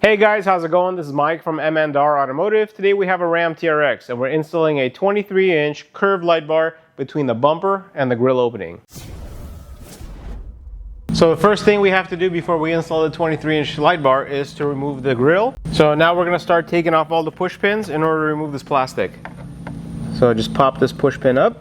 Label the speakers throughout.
Speaker 1: Hey guys, how's it going? This is Mike from M&R Automotive. Today we have a Ram TRX and we're installing a 23-inch curved light bar between the bumper and the grille opening. So the first thing we have to do before we install the 23-inch light bar is to remove the grille. So now we're going to start taking off all the push pins in order to remove this plastic. So just pop this push pin up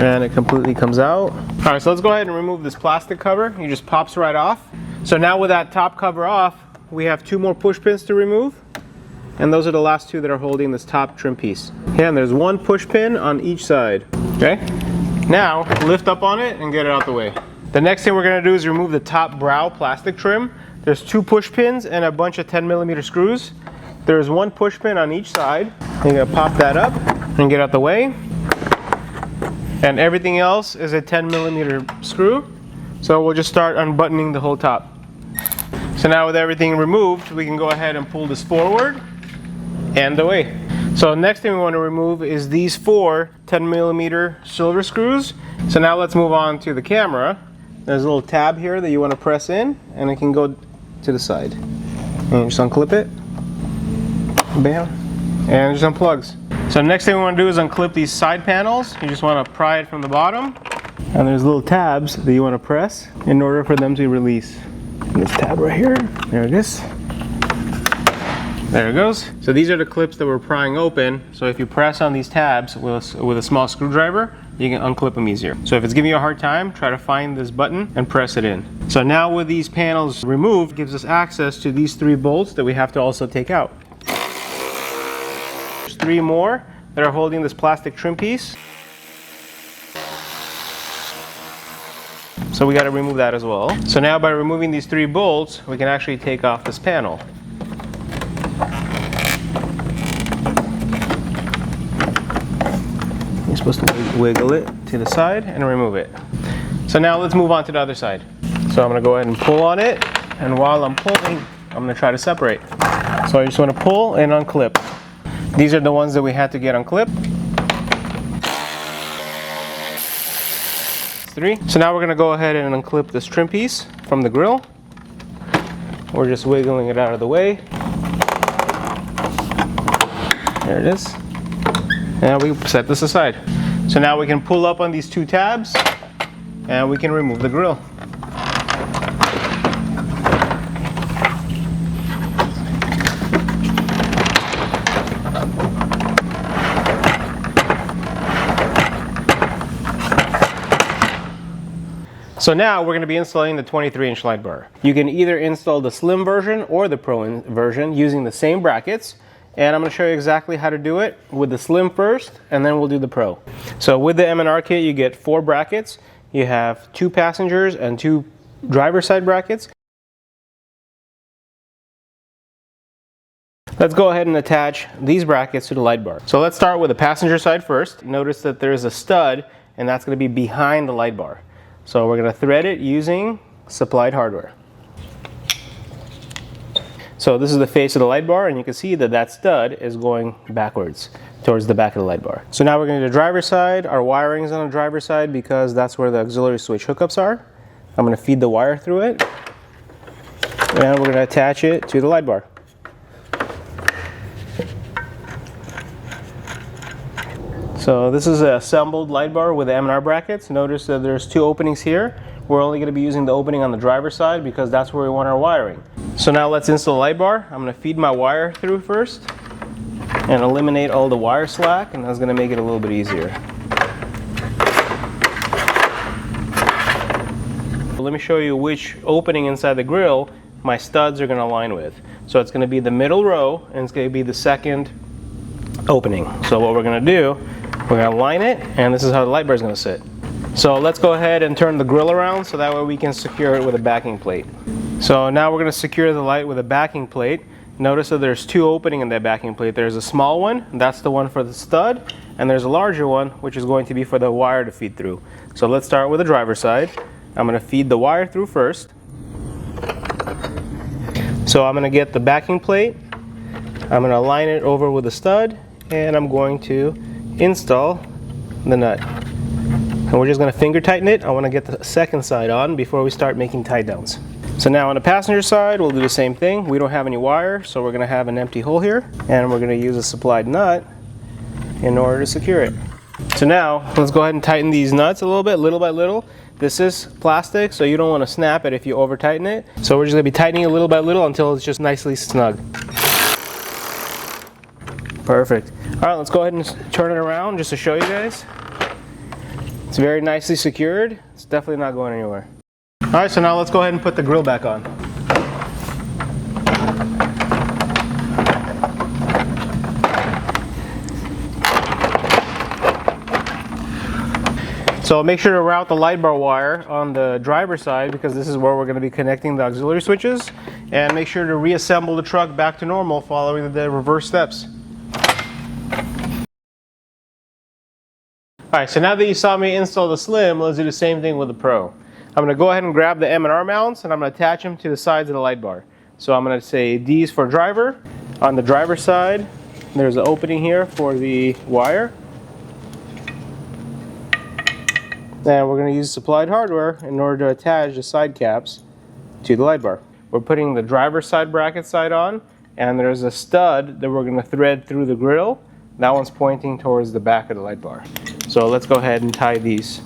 Speaker 1: and it completely comes out. Alright, so let's go ahead and remove this plastic cover. It just pops right off. So now with that top cover off, we have two more push pins to remove. And those are the last two that are holding this top trim piece. Okay, and there's one push pin on each side. Okay, now lift up on it and get it out the way. The next thing we're going to do is remove the top brow plastic trim. There's two push pins and a bunch of 10mm screws. There's one push pin on each side. You're going to pop that up and get out the way. And everything else is a 10mm screw. So we'll just start unbuttoning the whole top. So now with everything removed, we can go ahead and pull this forward and away. So next thing we want to remove is these four 10mm silver screws. So now let's move on to the camera. There's a little tab here that you want to press in and it can go to the side. And just unclip it. Bam. And it just unplugs. So next thing we want to do is unclip these side panels. You just want to pry it from the bottom. And there's little tabs that you want to press in order for them to release. And this tab right here, there it is. There it goes. So these are the clips that we're prying open. So if you press on these tabs with a small screwdriver, you can unclip them easier. So if it's giving you a hard time, try to find this button and press it in. So now with these panels removed, it gives us access to these three bolts that we have to also take out. There's three more that are holding this plastic trim piece. So we got to remove that as well. So now by removing these three bolts, we can actually take off this panel. You're supposed to wiggle it to the side and remove it. So now let's move on to the other side. So I'm going to go ahead and pull on it, and while I'm pulling, I'm going to try to separate. So I just want to pull and unclip. These are the ones that we had to get unclipped. Three. So now we're going to go ahead and unclip this trim piece from the grill. We're just wiggling it out of the way. There it is. And we set this aside. So now we can pull up on these two tabs and we can remove the grill. So now we're going to be installing the 23-inch light bar. You can either install the slim version or the pro version using the same brackets. And I'm going to show you exactly how to do it with the slim first, and then we'll do the pro. So with the M&R kit, you get 4 brackets. You have 2 passengers and 2 driver side brackets. Let's go ahead and attach these brackets to the light bar. So let's start with the passenger side first. Notice that there's a stud, and that's going to be behind the light bar. So we're going to thread it using supplied hardware. So this is the face of the light bar, and you can see that that stud is going backwards towards the back of the light bar. So now we're going to the driver's side. Our wiring is on the driver's side because that's where the auxiliary switch hookups are. I'm going to feed the wire through it, and we're going to attach it to the light bar. So this is an assembled light bar with the M&R brackets. Notice that there's 2 openings here. We're only going to be using the opening on the driver's side because that's where we want our wiring. So now let's install the light bar. I'm going to feed my wire through first and eliminate all the wire slack, and that's going to make it a little bit easier. Let me show you which opening inside the grill my studs are going to align with. So it's going to be the middle row, and it's going to be the second opening. So what we're going to do, we're going to line it, and this is how the light bar is going to sit. So let's go ahead and turn the grill around so that way we can secure it with a backing plate. So now we're going to secure the light with a backing plate. Notice that there's 2 openings in that backing plate. There's a small one, that's the one for the stud, and there's a larger one which is going to be for the wire to feed through. So let's start with the driver's side. I'm going to feed the wire through first. So I'm going to get the backing plate, I'm going to align it over with the stud, and I'm going to install the nut. And we're just going to finger tighten it. I want to get the second side on before we start making tie downs. So now on the passenger side, we'll do the same thing. We don't have any wire, so we're going to have an empty hole here, and we're going to use a supplied nut in order to secure it. So now, let's go ahead and tighten these nuts a little bit, little by little. This is plastic, so you don't want to snap it if you over tighten it. So we're just going to be tightening it little by little until it's just nicely snug. Perfect. All right, let's go ahead and turn it around just to show you guys. It's very nicely secured. It's definitely not going anywhere. All right, so now let's go ahead and put the grill back on. So make sure to route the light bar wire on the driver's side because this is where we're going to be connecting the auxiliary switches. And make sure to reassemble the truck back to normal following the reverse steps. Alright, so now that you saw me install the Slim, let's do the same thing with the Pro. I'm going to go ahead and grab the M&R mounts and I'm going to attach them to the sides of the light bar. So I'm going to say D's for driver. On the driver's side, there's an opening here for the wire. And we're going to use supplied hardware in order to attach the side caps to the light bar. We're putting the driver's side bracket side on, and there's a stud that we're going to thread through the grill. That one's pointing towards the back of the light bar. So let's go ahead and tie these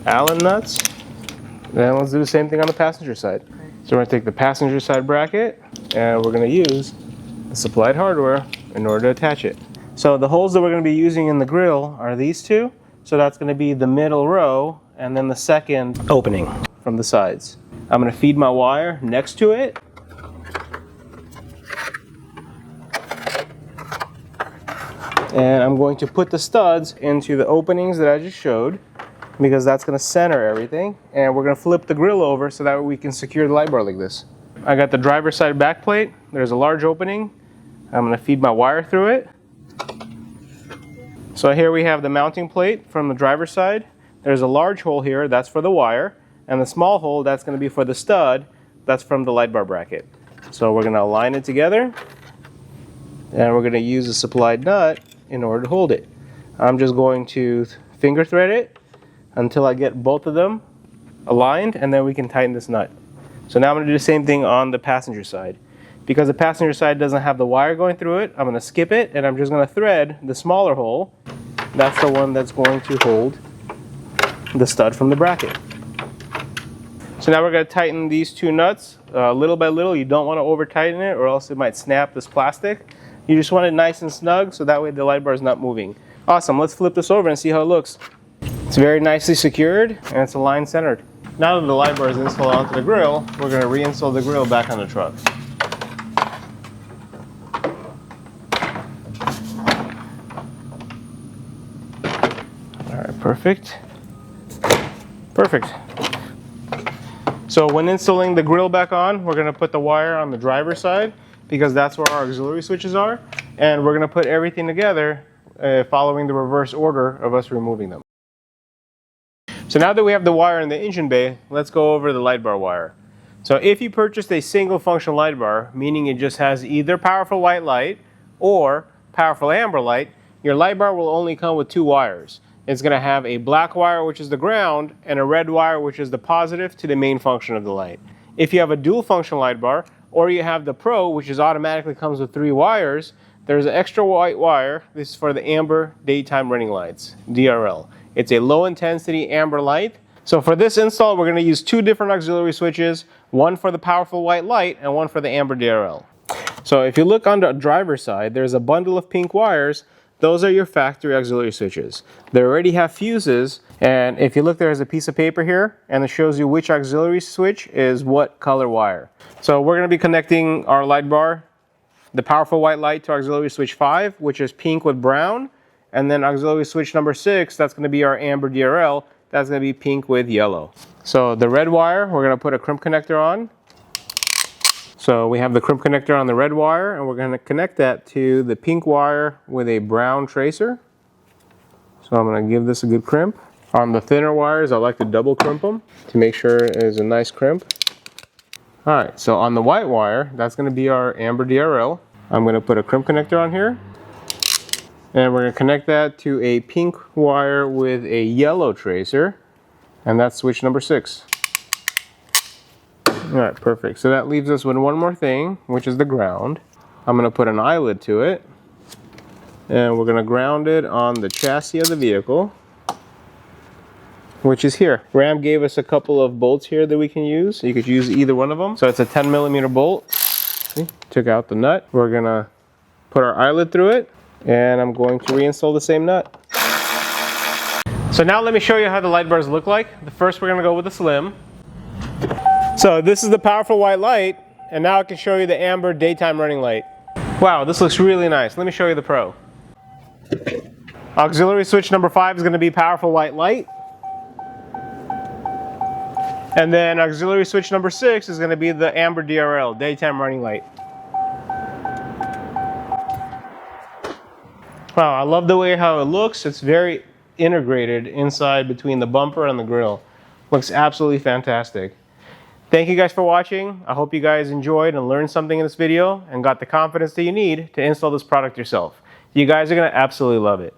Speaker 1: Allen nuts. Then let's do the same thing on the passenger side. So we're going to take the passenger side bracket and we're going to use the supplied hardware in order to attach it. So the holes that we're going to be using in the grill are these two. So that's going to be the middle row and then the second opening from the sides. I'm going to feed my wire next to it. And I'm going to put the studs into the openings that I just showed because that's going to center everything. And we're going to flip the grill over so that we can secure the light bar like this. I got the driver's side back plate. There's a large opening. I'm going to feed my wire through it. So here we have the mounting plate from the driver's side. There's a large hole here, that's for the wire. And the small hole, that's going to be for the stud. That's from the light bar bracket. So we're going to align it together. And we're going to use a supplied nut in order to hold it. I'm just going to finger thread it until I get both of them aligned, and then we can tighten this nut. So now I'm going to do the same thing on the passenger side. Because the passenger side doesn't have the wire going through it, I'm going to skip it and I'm just going to thread the smaller hole. That's the one that's going to hold the stud from the bracket. So now we're going to tighten these two nuts little by little. You don't want to over tighten it or else it might snap this plastic. You just want it nice and snug so that way the light bar is not moving. Awesome, let's flip this over and see how it looks. It's very nicely secured and it's aligned centered. Now that the light bar is installed onto the grill, we're going to reinstall the grill back on the truck. Alright, perfect. Perfect. So when installing the grill back on, we're going to put the wire on the driver's side because that's where our auxiliary switches are, and we're going to put everything together following the reverse order of us removing them. So now that we have the wire in the engine bay, let's go over the light bar wire. So if you purchased a single function light bar, meaning it just has either powerful white light or powerful amber light, your light bar will only come with two wires. It's going to have a black wire, which is the ground, and a red wire, which is the positive to the main function of the light. If you have a dual function light bar, or you have the Pro, which is automatically comes with 3 wires, there's an extra white wire. This is for the amber daytime running lights, DRL. It's a low intensity amber light. So for this install, we're going to use 2 different auxiliary switches, one for the powerful white light and one for the amber DRL. So if you look on the driver's side, there's a bundle of pink wires. Those are your factory auxiliary switches. They already have fuses, and if you look, there's a piece of paper here, and it shows you which auxiliary switch is what color wire. So we're going to be connecting our light bar, the powerful white light, to auxiliary switch 5, which is pink with brown, and then auxiliary switch number 6, that's going to be our amber DRL, that's going to be pink with yellow. So the red wire, we're going to put a crimp connector on. So we have the crimp connector on the red wire, and we're going to connect that to the pink wire with a brown tracer. So I'm going to give this a good crimp. On the thinner wires, I like to double crimp them to make sure it is a nice crimp. Alright, so on the white wire, that's going to be our amber DRL. I'm going to put a crimp connector on here. And we're going to connect that to a pink wire with a yellow tracer. And that's switch number 6. All right, perfect. So that leaves us with one more thing, which is the ground. I'm gonna put an eyelid to it, and we're gonna ground it on the chassis of the vehicle, which is here. Ram gave us a couple of bolts here that we can use. You could use either one of them. So it's a 10mm bolt. See? Took out the nut. We're gonna put our eyelid through it, and I'm going to reinstall the same nut. So now let me show you how the light bars look like. First, we're gonna go with the slim. So this is the powerful white light, and now I can show you the amber daytime running light. Wow, this looks really nice. Let me show you the pro. Auxiliary switch number 5 is gonna be powerful white light. And then auxiliary switch number 6 is gonna be the amber DRL, daytime running light. Wow, I love the way how it looks. It's very integrated inside between the bumper and the grille. Looks absolutely fantastic. Thank you guys for watching. I hope you guys enjoyed and learned something in this video and got the confidence that you need to install this product yourself. You guys are gonna absolutely love it.